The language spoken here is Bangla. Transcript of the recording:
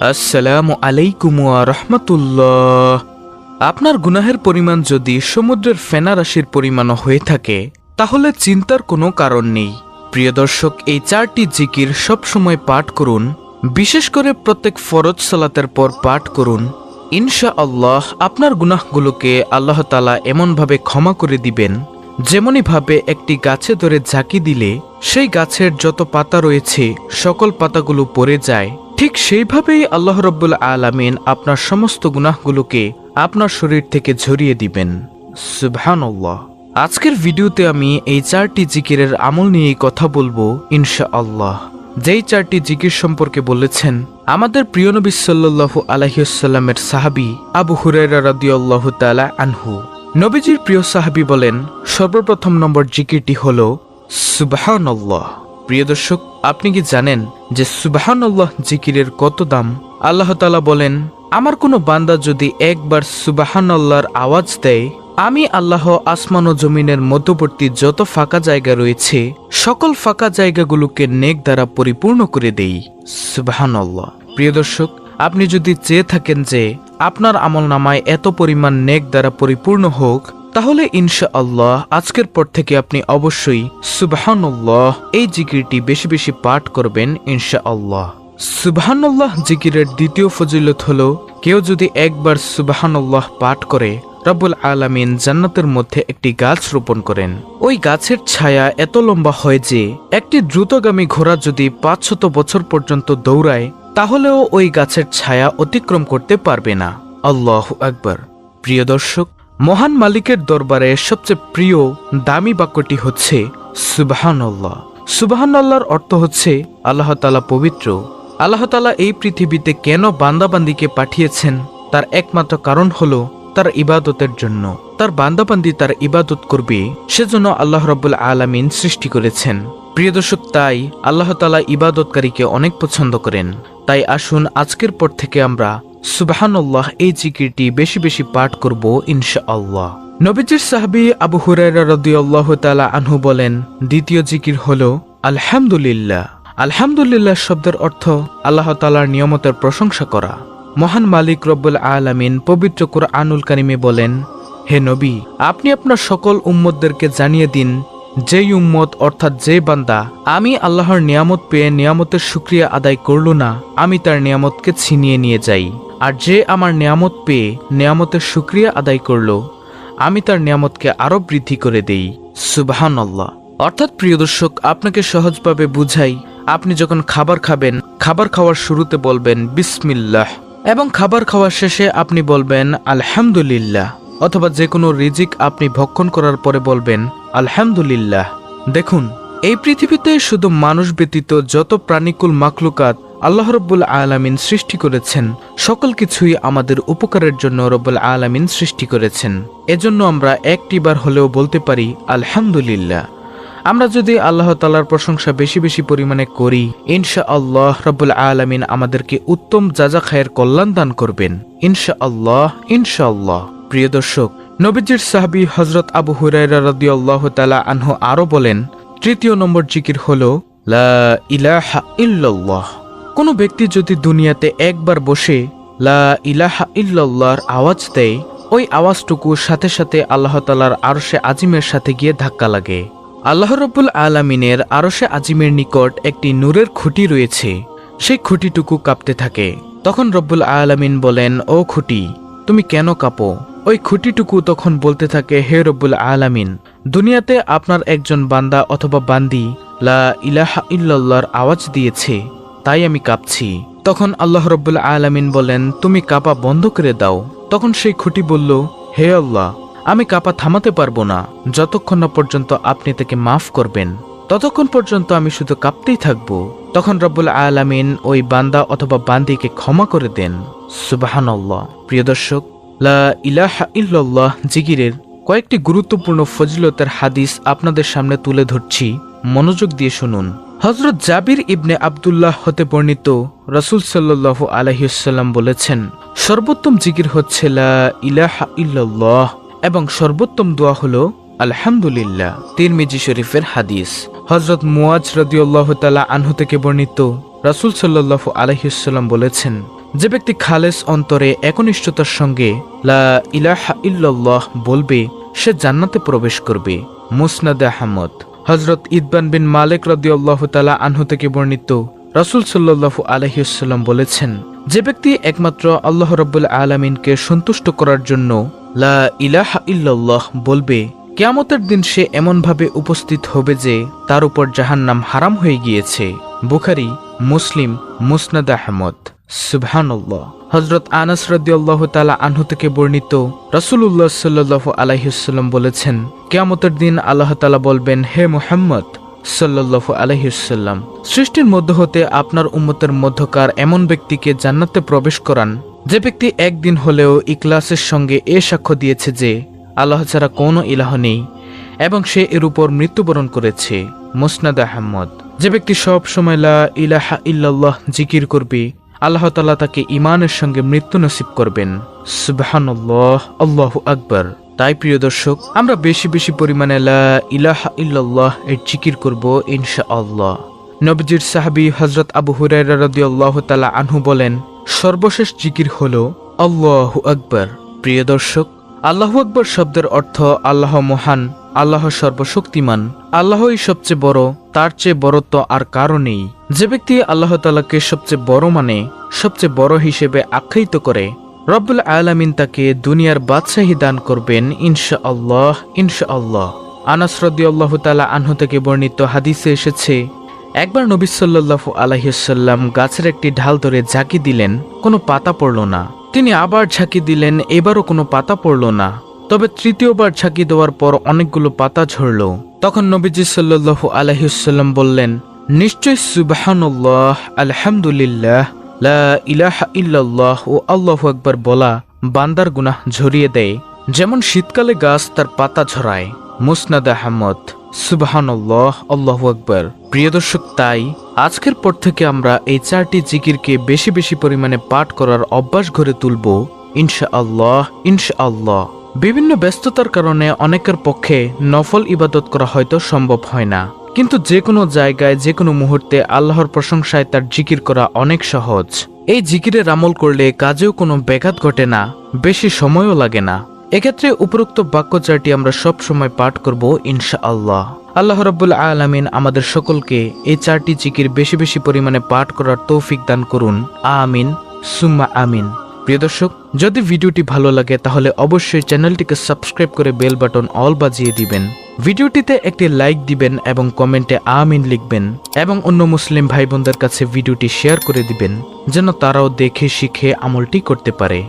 আসসালামু আলাইকুম ওয়া রাহমাতুল্লাহ। আপনার গুনাহের পরিমাণ যদি সমুদ্রের ফেনা রাশির পরিমাণও হয়ে থাকে তাহলে চিন্তার কোনো কারণ নেই। প্রিয় দর্শক, এই 4টি জিকির সব সময় পাঠ করুন, বিশেষ করে প্রত্যেক ফরজ সালাতের পর পাঠ করুন। ইনশাআল্লাহ আপনার গুনাহগুলোকে আল্লাহ তাআলা এমনভাবে ক্ষমা করে দিবেন যেমনিভাবে একটি গাছে ধরে ঝাঁকি দিলে সেই গাছের যত পাতা রয়েছে সকল পাতাগুলো পড়ে যায়, ঠিক সেইভাবেই আল্লাহ রাব্বুল আলামিন আপনার সমস্ত গুনাহগুলোকে আপনার শরীর থেকে ঝরিয়ে দিবেন। সুবহানাল্লাহ। আজকের ভিডিওতে আমি এই 4টি জিকিরের আমল নিয়েই কথা বলবো ইনশাআল্লাহ। যেই 4টি জিকির সম্পর্কে বলেছেন আমাদের প্রিয় নবী সাল্লাল্লাহু আলাইহি ওয়াসাল্লামের সাহাবী আবু হুরায়রা রাদিয়াল্লাহু তাআলা আনহু। নবীজির প্রিয় সাহাবী বলেন, সর্বপ্রথম নম্বর জিকিরটি হলো সুবহানাল্লাহ। প্রিয় দর্শক, আপনি কি জানেন যে সুবহানাল্লাহ জিকিরের কত দাম? আল্লাহ তাআলা বলেন, আমার কোনো বান্দা যদি একবার সুবহানাল্লাহর আওয়াজ দেয়, আমি আল্লাহ আসমান ও জমিনের মধ্যবর্তী যত ফাঁকা জায়গা রয়েছে সকল ফাঁকা জায়গাগুলোকে নেক দ্বারা পরিপূর্ণ করে দেই। সুবহানাল্লাহ। প্রিয় দর্শক, আপনি যদি চেয়ে থাকেন যে আপনার আমলনামায় এত পরিমাণ নেক দ্বারা পরিপূর্ণ হোক, তাহলে ইনশাআল্লাহ আজকের পর থেকে আপনি অবশ্যই সুবহানাল্লাহ এই জিকিরটি বেশি বেশি পাঠ করবেন ইনশাআল্লাহ। সুবহানাল্লাহ জিকিরের দ্বিতীয় ফজিলত হলো, কেউ যদি একবার সুবহানাল্লাহ পাঠ করে রব্বুল আলামিন জান্নাতের মধ্যে একটি গাছ রোপণ করেন। ওই গাছের ছায়া এত লম্বা হয় যে একটি দ্রুতগামী ঘোড়া যদি 500 বছর পর্যন্ত দৌড়ায় তাহলেও ওই গাছের ছায়া অতিক্রম করতে পারবে না। আল্লাহু আকবার। প্রিয় দর্শক, মহান মালিকের দরবারে সবচেয়ে প্রিয় দামি বাক্যটি হচ্ছে সুবহানাল্লাহ। সুবহানাল্লাহর অর্থ হচ্ছে আল্লাহ তাআলা পবিত্র। আল্লাহ তাআলা এই পৃথিবীতে কেন বান্দাবান্দিকে পাঠিয়েছেন তার একমাত্র কারণ হলো তার ইবাদতের জন্য। তার বান্দাবান্দি তার ইবাদত করবে সেজন্য আল্লাহ রাব্বুল আলামিন সৃষ্টি করেছেন। প্রিয় দর্শক, তাই আল্লাহ তাআলা ইবাদতকারীকে অনেক পছন্দ করেন। তাই আসুন আজকের পর থেকে আমরা সুবহানাল্লাহ এই জিকিরটি বেশি বেশি পাঠ করব ইনশাআল্লাহ। নবীজির সাহাবী আবু হুরায়রা রাদিয়াল্লাহু তাআলা আনহু বলেন, দ্বিতীয় জিকির হলো আলহামদুলিল্লাহ। আলহামদুলিল্লাহ শব্দের অর্থ আল্লাহ তাআলার নিয়ামতের প্রশংসা করা। মহান মালিক রব্বুল আলামিন পবিত্র কুরআনুল কারিমে বলেন, হে নবী, আপনি আপনার সকল উম্মতদেরকে জানিয়ে দিন, যেই উম্মত অর্থাৎ যে বান্দা আমি আল্লাহর নিয়ামত পেয়ে নিয়ামতের শুকরিয়া আদায় করল না, আমি তার নিয়ামতকে ছিনিয়ে নিয়ে যাই। আর যে আমার নিয়ামত পেয়ে নিয়ামতের শুকরিয়া আদায় করল, আমি তার নিয়ামতকে আরো বৃদ্ধি করে দেই। সুবহানাল্লাহ। অর্থাৎ প্রিয় দর্শক, আপনাকে সহজভাবে বুঝাই, আপনি যখন খাবার খাবেন, খাবার খাওয়ার শুরুতে বলবেন বিসমিল্লাহ, এবং খাবার খাওয়ার শেষে আপনি বলবেন আলহামদুলিল্লাহ, অথবা যে কোনো রিজিক আপনি ভক্ষণ করার পরে বলবেন আলহামদুলিল্লাহ। দেখুন, এই পৃথিবীতে শুধু মানুষ ব্যতীত যত প্রাণীকুল মাখলুকাত আল্লাহ রাব্বুল আলামিন সৃষ্টি করেছেন, সকল কিছুই আমাদের উপকারের জন্য রাব্বুল আলামিন সৃষ্টি করেছেন। এজন্য আমরা একটিবার হলেও বলতে পারি আলহামদুলিল্লাহ। আমরা যদি আল্লাহ তাআলার প্রশংসা বেশি বেশি পরিমাণে করি, ইনশাআল্লাহ রাব্বুল আলামিন আমাদেরকে উত্তম যাজা খায়ের কল্যাণ দান করবেন ইনশাআল্লাহ ইনশাআল্লাহ। প্রিয় দর্শক, নবীজির সাহাবী হযরত আবু হুরায়রা রাদিয়াল্লাহু তাআলা আনহু আরো বলেন, তৃতীয় নম্বর জিকির হলো লা ইলাহা ইল্লাল্লাহ। কোনো ব্যক্তি যদি দুনিয়াতে একবার বসে লা ইলাহা ইল্লাল্লাহর আওয়াজ দেয়, ওই আওয়াজটুকু সাথে সাথে আল্লাহ তাআলার আরশে আজিমের সাথে গিয়ে ধাক্কা লাগে। আল্লাহ রাব্বুল আলামিনের আরশে আজিমের নিকট একটি নূরের খুঁটি রয়েছে, সেই খুঁটিটুকু কাঁপতে থাকে। তখন রব্বুল আলামিন বলেন, ও খুঁটি, তুমি কেন কাঁপো? ওই খুঁটিটুকু তখন বলতে থাকে, হে রব্বুল আলামিন, দুনিয়াতে আপনার একজন বান্দা অথবা বান্দি লা ইলাহা ইল্লাল্লাহর আওয়াজ দিয়েছে, তাই আমি কাঁপছি। তখন আল্লাহ রব্বুল আলামিন বলেন, তুমি কাঁপা বন্ধ করে দাও। তখন সেই খুঁটি বলল, হে আল্লাহ, আমি কাঁপা থামাতে পারবো না যতক্ষণ না পর্যন্ত আপনি তাকে মাফ করবেন, ততক্ষণ পর্যন্ত আমি শুধু কাঁপতেই থাকবো। তখন রব্বুল আলামিন ওই বান্দা অথবা বান্দিকে ক্ষমা করে দেন। সুবহানাল্লাহ। প্রিয় দর্শক, লা ইলাহা ইল্লাল্লাহ জিকিরের কয়েকটি গুরুত্বপূর্ণ ফজিলতের হাদিস আপনাদের সামনে তুলে ধরছি, মনোযোগ দিয়ে শুনুন। হযরত জাবির ইবনে আব্দুল্লাহ হতে বর্ণিত, রাসূল সাল্লাল্লাহু আলাইহি ওয়াসাল্লাম বলেছেন, সর্বোত্তম জিকির হচ্ছে লা ইলাহা ইল্লাল্লাহ এবং সর্বোত্তম দোয়া হলো আলহামদুলিল্লাহ। তিরমিজি শরীফের হাদিস। হযরত মুয়াজ রাদিয়াল্লাহু তাআলা আনহু থেকে বর্ণিত, রাসূল সাল্লাল্লাহু আলাইহি ওয়াসাল্লাম বলেছেন, যে ব্যক্তি খালেস অন্তরে একনিষ্ঠতার সঙ্গে লা ইলাহা ইল্লাল্লাহ বলবে সে জান্নাতে প্রবেশ করবে। মুসনাদ আহমদ। হযরত ইতবান বিন মালিক রাদিয়াল্লাহু তাআলা আনহু থেকে বর্ণিত, রাসূল সাল্লাল্লাহু আলাইহি ওয়াসাল্লাম বলেছেন, যে ব্যক্তি একমাত্র আল্লাহ রাব্বুল আলামিনকে সন্তুষ্ট করার জন্য লা ইলাহা ইল্লাল্লাহ বলবে, কিয়ামতের দিন সে এমনভাবে উপস্থিত হবে যে তার উপর জাহান্নাম হারাম হয়ে গিয়েছে। বুখারী, মুসলিম, মুসনাদ আহমদ। সুবহানাল্লাহ। হযরত আনাস রাদিয়াল্লাহু তাআলা আনহু থেকে বর্ণিত, রাসূলুল্লাহ সাল্লাল্লাহু আলাইহি ওয়াসাল্লাম বলেছেন, কিয়ামতের দিন আল্লাহ তাআলা বলবেন, হে মুহাম্মদ সাল্লাল্লাহু আলাইহি ওয়াসাল্লাম, সৃষ্টির মধ্য হতে আপনার উম্মতের মধ্যকার এমন ব্যক্তিকে জান্নাতে প্রবেশ করান যে ব্যক্তি একদিন হলেও ইখলাসের সঙ্গে এ সাক্ষ্য দিয়েছে যে আল্লাহ ছাড়া কোনো ইলাহ নেই এবং সে এর উপর মৃত্যুবরণ করেছে। মুসনাদ আহমদ। যে ব্যক্তি সব সময় লা ইলাহা ইল্লাল্লাহ জিকির করবে, আল্লাহ তাআলা তাকে ঈমানের সঙ্গে মৃত্যু নসিব করবেন। সুবহানাল্লাহ, আল্লাহু আকবার। তাই প্রিয় দর্শক, আমরা বেশি বেশি পরিমাণে লা ইলাহা ইল্লাল্লাহ এর জিকির করব ইনশাআল্লাহ। নবীজির সাহাবী হযরত আবু হুরায়রা রাদিয়াল্লাহু তাআলা আনহু বলেন, সর্বশেষ জিকির হলো আল্লাহু আকবার। প্রিয় দর্শক, আল্লাহু আকবার শব্দের অর্থ আল্লাহ মহান, আল্লাহ সর্বশক্তিমান, আল্লাহই সবচেয়ে বড়, তার চেয়ে বড় তো আর কারো নেই। যে ব্যক্তি আল্লাহ তাআলাকে সবচেয়ে বড় মানে সবচেয়ে বড় হিসেবে আখ্যায়িত করে, রব্বুল আলামিন তাকে দুনিয়ার বাদশাহী দান করবেন ইনশাআল্লাহ, ইনশাআল্লাহ। আনাস রাদিয়াল্লাহু তাআলা আনহু থেকে বর্ণিত হাদিসে এসেছে, একবার নবী সাল্লাল্লাহু আলাইহি ওয়াসাল্লাম গাছের একটি ঢাল ধরে ঝাঁকি দিলেন, কোনো পাতা পড়ল না। তিনি আবার ঝাঁকি দিলেন, এবারও কোনো পাতা পড়ল না। তবে তৃতীয়বার ঝাঁকি দেওয়ার পর অনেকগুলো পাতা ঝরল। তখন নবীজি সাল্লাল্লাহু আলাইহি ওয়াসাল্লাম বললেন, নিশ্চয় সুবহানাল্লাহ, আলহামদুলিল্লাহ, লা ইলাহা ইল্লাল্লাহ ও আল্লাহু আকবার বলা বান্দার গুনাহ ঝরিয়ে দেয়, যেমন শীতকালে গাছ তার পাতা ঝরায়। মুসনাদ আহমদ। সুবহানাল্লাহ, আল্লাহু আকবার। প্রিয় দর্শক, তাই আজকের পর থেকে আমরা এই 4টি জিকিরকে বেশি বেশি পরিমাণে পাঠ করার অভ্যাস গড়ে তুলব ইনশাআল্লাহ, ইনশাআল্লাহ। বিভিন্ন ব্যস্ততার কারণে অনেকের পক্ষে নফল ইবাদত করা হয়তো সম্ভব হয় না, কিন্তু যে কোনো জায়গায় যে কোনো মুহূর্তে আল্লাহর প্রশংসায় তার জিকির করা অনেক সহজ। এই জিকিরের আমল করলে কাজেও কোনো ব্যাঘাত ঘটে না, বেশি সময়ও লাগে না। এক্ষেত্রে উপরোক্ত বাক্য 4টি আমরা সব সময় পাঠ করব ইনশাআল্লাহ। আল্লাহ রাব্বুল আলামিন আমাদের সকলকে এই 4টি জিকির বেশি বেশি পরিমাণে পাঠ করার তৌফিক দান করুন। আমিন, সুম্মা আমিন। প্রিয় দর্শক, যদি ভিডিওটি ভালো লাগে তাহলে অবশ্যই চ্যানেলটিকে সাবস্ক্রাইব করে বেল বাটন অল বাজিয়ে দিবেন। ভিডিওটিতে একটি লাইক দিবেন এবং কমেন্টে আমিন লিখবেন এবং অন্য মুসলিম ভাই বোনদের কাছে ভিডিওটি শেয়ার করে দিবেন যেন তারাও দেখে শিখে আমলটি করতে পারে।